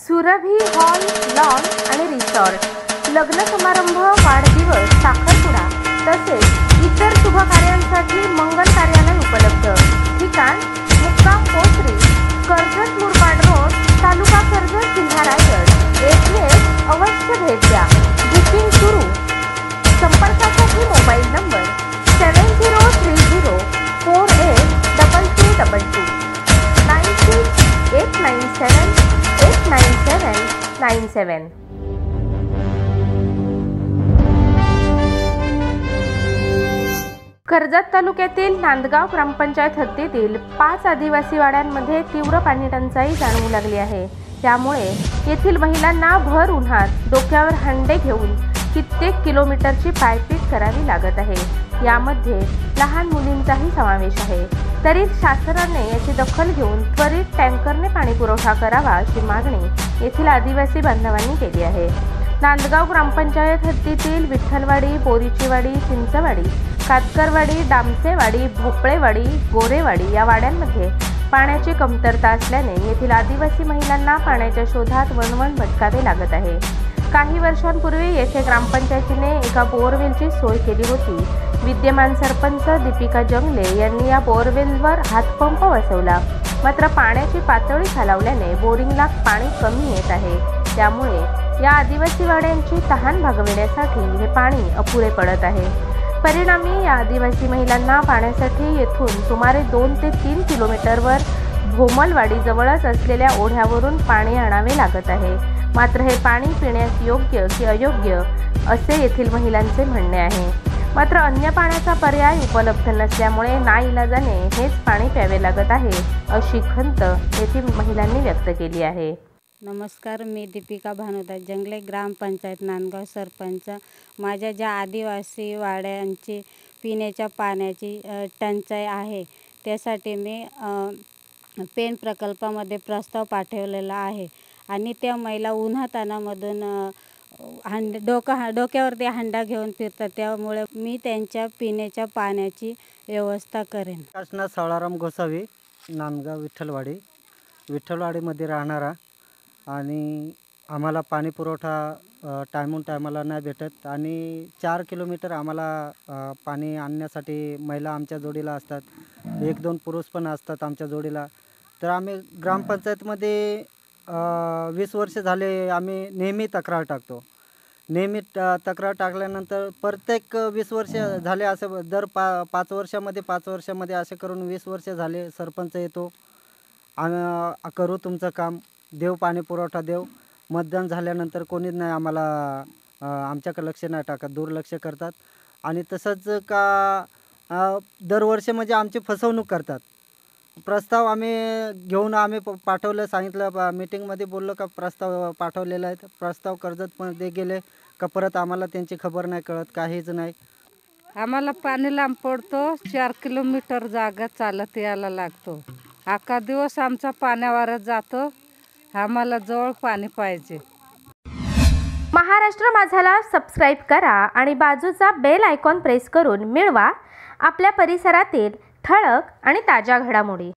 Surabhi hall lawn आणि resort लग्न समारंभ, वाढदिवस, साखरपुडा तसेच इतर शुभ कार्यांसाठी मंगल कार्यालय उपलब्ध। ठिकाण मुक्काम पोसरी, कर्जत मुरबाड रोड, तालुका कर्जत, जिल्हा रायगड। येथे अवश्य भेट द्या। बुकिंग सुरू। संपर्कासाठी मोबाईल नंबर 7030482222 9689789797। कर्जत तालुक्यातील नांदगाव ग्रामपंचायत हद्दीतील 5 आदिवासी वाड्यांमध्ये तीव्र पाणी टंचाई जाणवू लागली आहे। त्यामुळे येथील महिलांना भर उन्हात डोक्यावर हंडे घेऊन कित्येक किलोमीटरची पायपीट करावी लागत आहे। यामध्ये लहान मुलींचाही समावेश आहे। तरी शासनाने याची दखल घेऊन त्वरित टँकरने पाणी पुरवठा करावा अशी मागणी येथील आदिवासी बांधवांनी केली आहे। नांदगाव ग्रामपंचायत हद्दीतील विठ्ठलवाडी, बोरीचीवाडी, चिंचवाडी, कातकरवाडी, डामसेवाडी, भोपळेवाडी, गोरेवाडी या वाड्यांमध्ये पाण्याची कमतरता असल्याने येथील आदिवासी महिलांना पाण्याच्या शोधात वणवण भटकावे लागत आहे। काही वर्षांपूर्वी येथे ग्रामपंचायतीने एका बोरवेलची सोय केली होती। विद्यमान सरपंच दीपिका जंगले यांनी या बोरवेलवर हातपंप बसवला, मात्र पाण्याची पातळी खालावल्याने बोरिंगला पाणी कमी येत आहे। त्यामुळे या आदिवासी वाड्यांची तहान भागविण्यासाठी हे पाणी अपुरे पडत आहे। परिणामी या आदिवासी महिलांना पाण्यासाठी येथून सुमारे 2 ते 3 किलोमीटरवर भोमलवाडी जवळच असलेल्या ओढ्यावरून पाणी आणावे लागत आहे। मात्र हे पाणी पिण्यास योग्य की अयोग्य असे येथील महिलांचे म्हणणे आहे। मात्र अन्य पाण्याचा पर्याय उपलब्ध नसल्यामुळे नाईलाजाने हेच पाणी प्यावे लागत आहे अशी खंत येथील महिलांनी व्यक्त केली आहे। नमस्कार, मी दीपिका भानुदास जंगले, ग्रामपंचायत नांदगाव सरपंच। माझ्या ज्या आदिवासी वाड्यांची पिण्याच्या पाण्याची टंचाई आहे त्यासाठी मी पेन प्रकल्पामध्ये प्रस्ताव पाठवलेला आहे आणि त्या महिला उन्हातानामधून डोक्यावरती हंडा घेऊन फिरतात, त्यामुळे मी त्यांच्या पिण्याच्या पाण्याची व्यवस्था करेन। काशनाथ सावळाराम गोसावी, नांदगाव विठ्ठलवाडीमध्ये राहणारा आणि आम्हाला पाणी पुरवठा टायमाला नाही भेटत आणि 4 किलोमीटर आम्हाला पाणी आणण्यासाठी महिला आमच्या जोडीला असतात, 1-2 पुरुष पण असतात आमच्या जोडीला। तर आम्ही ग्रामपंचायतमध्ये 20 वर्ष झाले आम्ही नेहमी तक्रार टाकतो। तक्रार टाकल्यानंतर प्रत्येक 20 वर्ष झाले असं दर 5 वर्षामध्ये असे करून 20 वर्ष झाले सरपंच येतो, करू तुमचं काम, देव पाणी पुरवठा देव। मतदान झाल्यानंतर कोणीच नाही आम्हाला आमच्याकडे लक्ष नाही टाकत, दुर्लक्ष करतात आणि तसंच का दरवर्षी म्हणजे आमची फसवणूक करतात। प्रस्ताव आम्ही घेऊन पाठवलं, सांगितलं, मीटिंगमध्ये बोललो का प्रस्ताव पाठवलेला आहे। प्रस्ताव कर्जतमध्ये गेले का परत आम्हाला त्यांची खबर नाही कळत, काहीच नाही। आम्हाला पाणी लांब पडतो, 4 किलोमीटर जागा चालत यायला लागतो। अख्खा दिवस आमचा पाण्यावरच जातो, आम्हाला जवळ पाणी पाहिजे। महाराष्ट्र माझाला सबस्क्राईब करा आणि बाजूचा बेल आयकॉन प्रेस करून मिळवा आपल्या परिसरातील ठळक आणि ताज्या घडामोडी।